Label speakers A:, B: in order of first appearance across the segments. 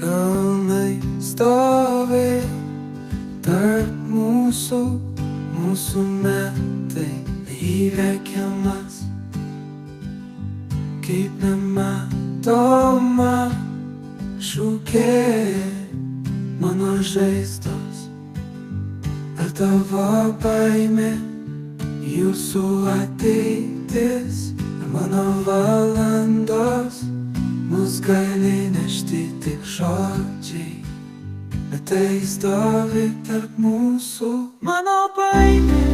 A: Kalnai stovi tarp mūsų metai įveikiamas, kaip nematoma šūkė mano žaizdos. Ar tavo baimė, jūsų ateitis, ar mano valandos mus gali nešti tik žodžiai, bet tai stovi tarp mūsų. Mano baimė,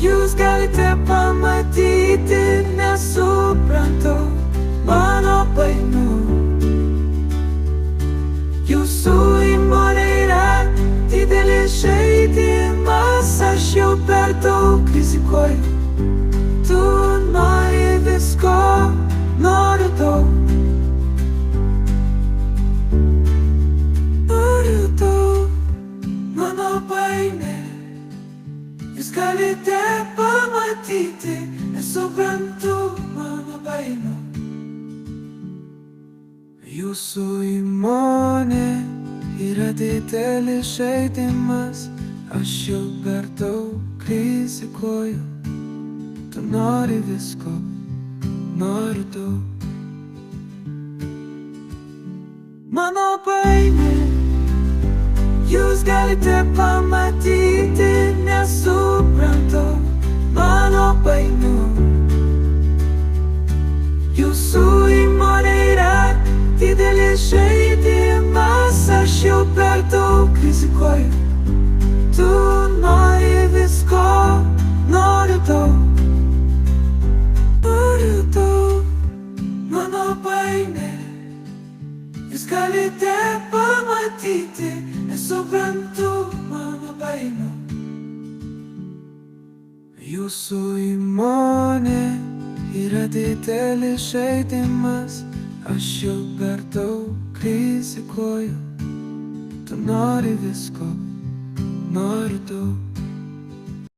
A: jūs galite pamatyti, nesuprantu mano baimių. Jūsų įmonė yra didelis žaidimas, aš jau per daug rizikuoju. Tu nori visko, noriu daug. Noriu daug, mano baimė, jūs galite pamatyti, nesuprantu mano baimių. Jūsų įmonė yra didelis žaidimas, aš jau per daug rizikuoju. Tu nori visko, noriu daug. Mano baimė, jūs galite pamatyti, nesuprantu mano baimių. Jūsų įmonė yra didelis žaidimas, aš jau per daug rizikuoju. Tu nori visko, noriu daug. Noriu daug, mano baimė, jūs galite pamatyti, nesuprantu mano baimių. Jūsų įmonė yra didelis žaidimas, aš jau per daug rizikuoju. Tu nori visko, noriu daug.